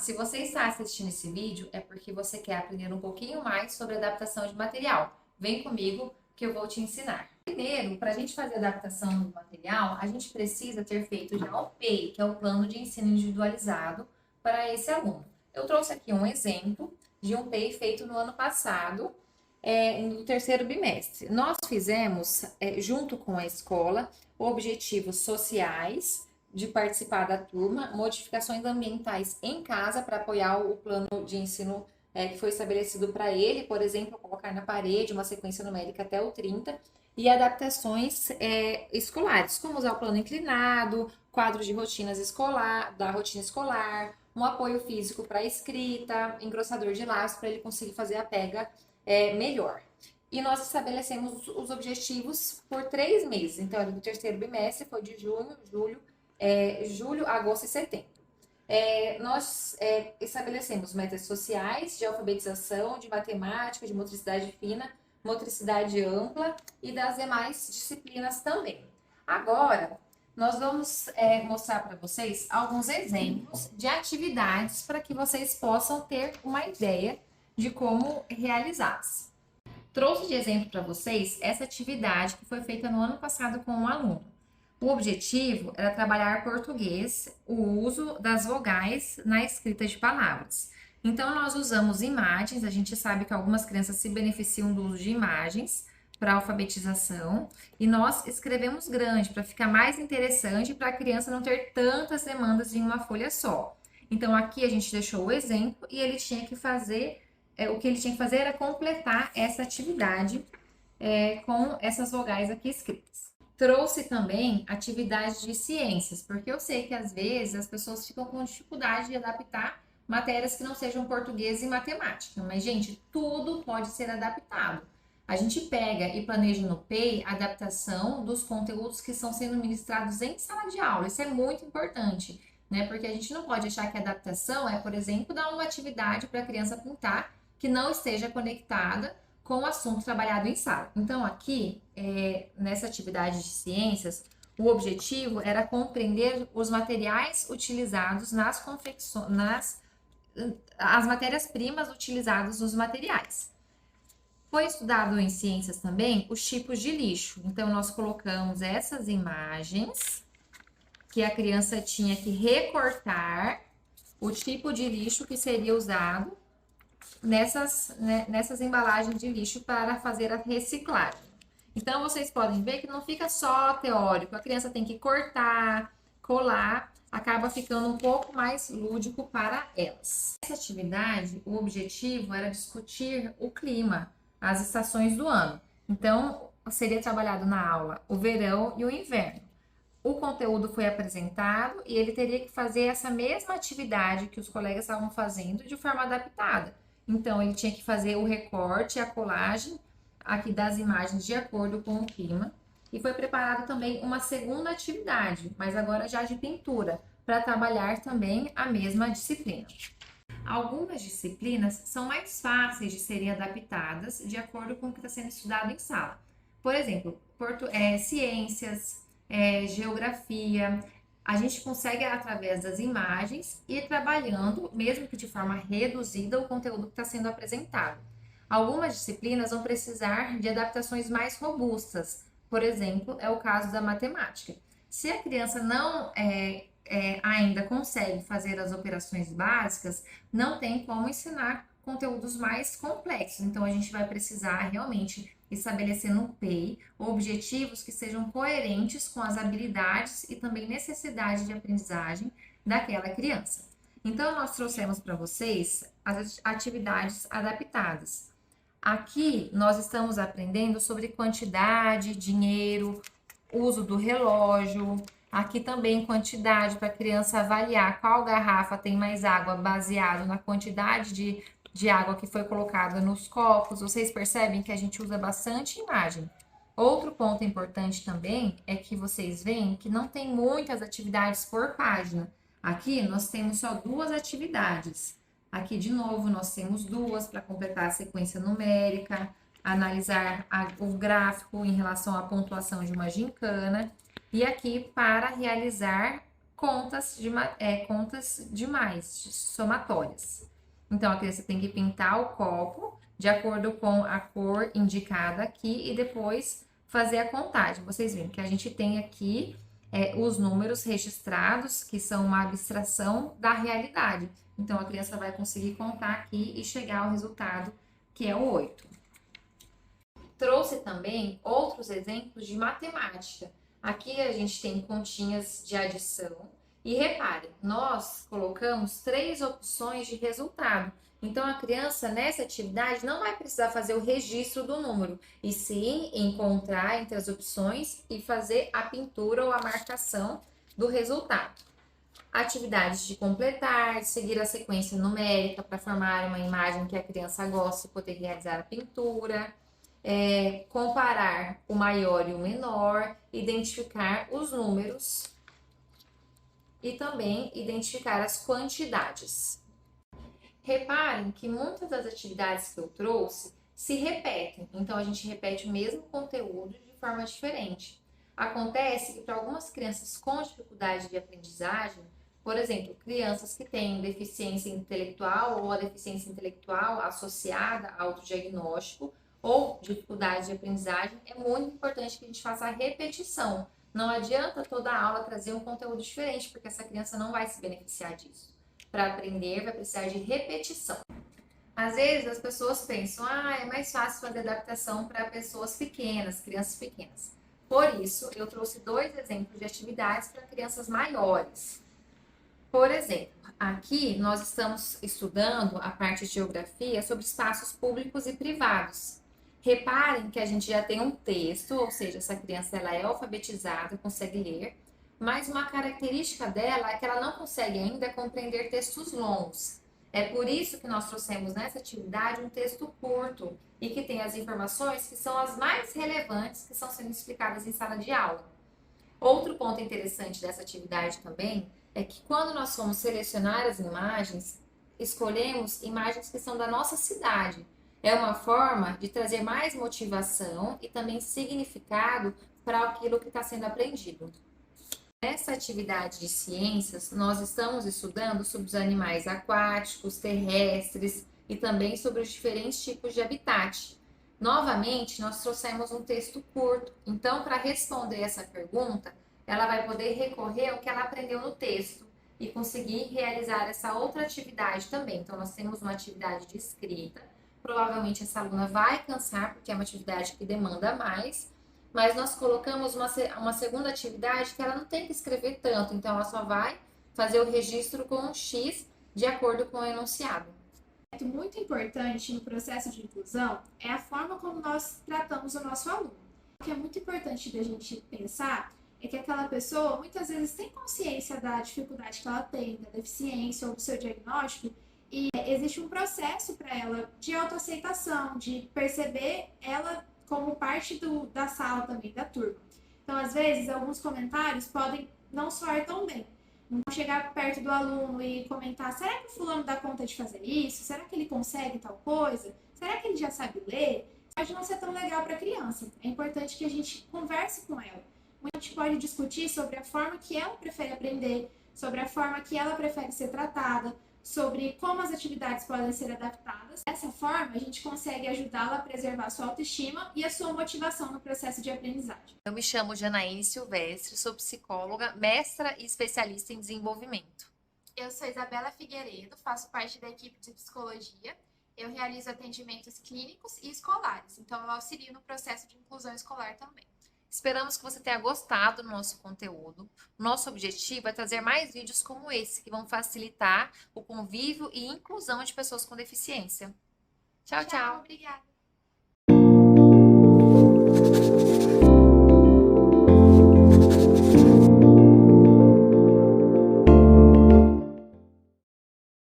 se você está assistindo esse vídeo, é porque você quer aprender um pouquinho mais sobre adaptação de material. Vem comigo que eu vou te ensinar. Primeiro, para a gente fazer a adaptação do material, a gente precisa ter feito já o PEI, que é o Plano de Ensino Individualizado para esse aluno. Eu trouxe aqui um exemplo de um PEI feito no ano passado, no terceiro bimestre. Nós fizemos, junto com a escola, objetivos sociais, de participar da turma, modificações ambientais em casa para apoiar o plano de ensino que foi estabelecido para ele, por exemplo, colocar na parede uma sequência numérica até o 30, e adaptações escolares, como usar o plano inclinado, quadro de rotinas escolar, da rotina escolar, um apoio físico para a escrita, engrossador de laço para ele conseguir fazer a pega melhor. E nós estabelecemos os objetivos por 3 meses. Então, no terceiro bimestre foi de julho, agosto e setembro. Nós estabelecemos metas sociais, de alfabetização, de matemática, de motricidade fina, motricidade ampla e das demais disciplinas também. Agora, nós vamos mostrar para vocês alguns exemplos de atividades para que vocês possam ter uma ideia de como realizá-las. Trouxe de exemplo para vocês essa atividade que foi feita no ano passado com um aluno. O objetivo era trabalhar português, o uso das vogais na escrita de palavras. Então, nós usamos imagens, a gente sabe que algumas crianças se beneficiam do uso de imagens para alfabetização, e nós escrevemos grande para ficar mais interessante para a criança não ter tantas demandas em uma folha só. Então, aqui a gente deixou o exemplo e ele tinha que fazer, o que ele tinha que fazer era completar essa atividade com essas vogais aqui escritas. Trouxe também atividades de ciências, porque eu sei que às vezes as pessoas ficam com dificuldade de adaptar matérias que não sejam português e matemática, mas gente, tudo pode ser adaptado. A gente pega e planeja no PEI a adaptação dos conteúdos que estão sendo ministrados em sala de aula. Isso é muito importante, né? Porque a gente não pode achar que a adaptação é, por exemplo, dar uma atividade para a criança pintar que não esteja conectada com o assunto trabalhado em sala. Então, aqui, nessa atividade de ciências, o objetivo era compreender os materiais utilizados nas confecções, as matérias-primas utilizadas nos materiais. Foi estudado em ciências também os tipos de lixo. Então, nós colocamos essas imagens que a criança tinha que recortar o tipo de lixo que seria usado nessas embalagens de lixo para fazer a reciclagem. Então, vocês podem ver que não fica só teórico, a criança tem que cortar, colar, acaba ficando um pouco mais lúdico para elas. Essa atividade, o objetivo era discutir o clima, as estações do ano. Então, seria trabalhado na aula o verão e o inverno. O conteúdo foi apresentado e ele teria que fazer essa mesma atividade que os colegas estavam fazendo de forma adaptada. Então, ele tinha que fazer o recorte, a colagem aqui das imagens de acordo com o clima. E foi preparado também uma segunda atividade, mas agora já de pintura, para trabalhar também a mesma disciplina. Algumas disciplinas são mais fáceis de serem adaptadas de acordo com o que está sendo estudado em sala. Por exemplo, ciências, geografia. A gente consegue, através das imagens, ir trabalhando, mesmo que de forma reduzida, o conteúdo que está sendo apresentado. Algumas disciplinas vão precisar de adaptações mais robustas. Por exemplo, é o caso da matemática. Se a criança não ainda consegue fazer as operações básicas, não tem como ensinar conteúdos mais complexos. Então, a gente vai precisar realmente estabelecer no PEI objetivos que sejam coerentes com as habilidades e também necessidade de aprendizagem daquela criança. Então, nós trouxemos para vocês as atividades adaptadas. Aqui, nós estamos aprendendo sobre quantidade, dinheiro, uso do relógio. Aqui também quantidade para a criança avaliar qual garrafa tem mais água baseado na quantidade de água que foi colocada nos copos. Vocês percebem que a gente usa bastante imagem. Outro ponto importante também é que vocês veem que não tem muitas atividades por página. Aqui nós temos só 2 atividades. Aqui de novo nós temos 2 para completar a sequência numérica, analisar o gráfico em relação à pontuação de uma gincana. E aqui para realizar contas demais, somatórias. Então, a criança tem que pintar o copo de acordo com a cor indicada aqui e depois fazer a contagem. Vocês viram que a gente tem aqui os números registrados, que são uma abstração da realidade. Então, a criança vai conseguir contar aqui e chegar ao resultado, que é o 8. Trouxe também outros exemplos de matemática. Aqui a gente tem continhas de adição. E reparem, nós colocamos 3 opções de resultado. Então, a criança, nessa atividade, não vai precisar fazer o registro do número, e sim encontrar entre as opções e fazer a pintura ou a marcação do resultado. Atividades de completar, seguir a sequência numérica para formar uma imagem que a criança gosta e poder realizar a pintura. Comparar o maior e o menor, identificar os números e também identificar as quantidades. Reparem que muitas das atividades que eu trouxe se repetem, então a gente repete o mesmo conteúdo de forma diferente. Acontece que para algumas crianças com dificuldade de aprendizagem, por exemplo, crianças que têm deficiência intelectual ou a deficiência intelectual associada a autodiagnóstico ou dificuldade de aprendizagem, é muito importante que a gente faça a repetição. Não adianta toda aula trazer um conteúdo diferente, porque essa criança não vai se beneficiar disso. Para aprender, vai precisar de repetição. Às vezes as pessoas pensam, é mais fácil fazer adaptação para pessoas pequenas, crianças pequenas. Por isso, eu trouxe 2 exemplos de atividades para crianças maiores. Por exemplo, aqui nós estamos estudando a parte de geografia sobre espaços públicos e privados. Reparem que a gente já tem um texto, ou seja, essa criança ela é alfabetizada, consegue ler, mas uma característica dela é que ela não consegue ainda compreender textos longos. É por isso que nós trouxemos nessa atividade um texto curto e que tem as informações que são as mais relevantes que estão sendo explicadas em sala de aula. Outro ponto interessante dessa atividade também é que quando nós vamos selecionar as imagens, escolhemos imagens que são da nossa cidade. É uma forma de trazer mais motivação e também significado para aquilo que está sendo aprendido. Nessa atividade de ciências, nós estamos estudando sobre os animais aquáticos, terrestres e também sobre os diferentes tipos de habitat. Novamente, nós trouxemos um texto curto. Então, para responder essa pergunta, ela vai poder recorrer ao que ela aprendeu no texto e conseguir realizar essa outra atividade também. Então, nós temos uma atividade de escrita. Provavelmente essa aluna vai cansar, porque é uma atividade que demanda mais, mas nós colocamos uma segunda atividade que ela não tem que escrever tanto, então ela só vai fazer o registro com um X de acordo com o enunciado. Muito importante no processo de inclusão é a forma como nós tratamos o nosso aluno. O que é muito importante da gente pensar é que aquela pessoa muitas vezes tem consciência da dificuldade que ela tem, da deficiência ou do seu diagnóstico, e existe um processo para ela de autoaceitação, de perceber ela como parte da sala também, da turma. Então, às vezes, alguns comentários podem não soar tão bem. Não chegar perto do aluno e comentar, será que o fulano dá conta de fazer isso? Será que ele consegue tal coisa? Será que ele já sabe ler? Pode não ser tão legal para a criança. É importante que a gente converse com ela. A gente pode discutir sobre a forma que ela prefere aprender, sobre a forma que ela prefere ser tratada, sobre como as atividades podem ser adaptadas. Dessa forma, a gente consegue ajudá-la a preservar a sua autoestima e a sua motivação no processo de aprendizagem. Eu me chamo Janaíne Silvestre, sou psicóloga, mestra e especialista em desenvolvimento. Eu sou Isabela Figueiredo, faço parte da equipe de psicologia. Eu realizo atendimentos clínicos e escolares, então eu auxilio no processo de inclusão escolar também. Esperamos que você tenha gostado do nosso conteúdo. Nosso objetivo é trazer mais vídeos como esse, que vão facilitar o convívio e inclusão de pessoas com deficiência. Tchau, tchau. Obrigada.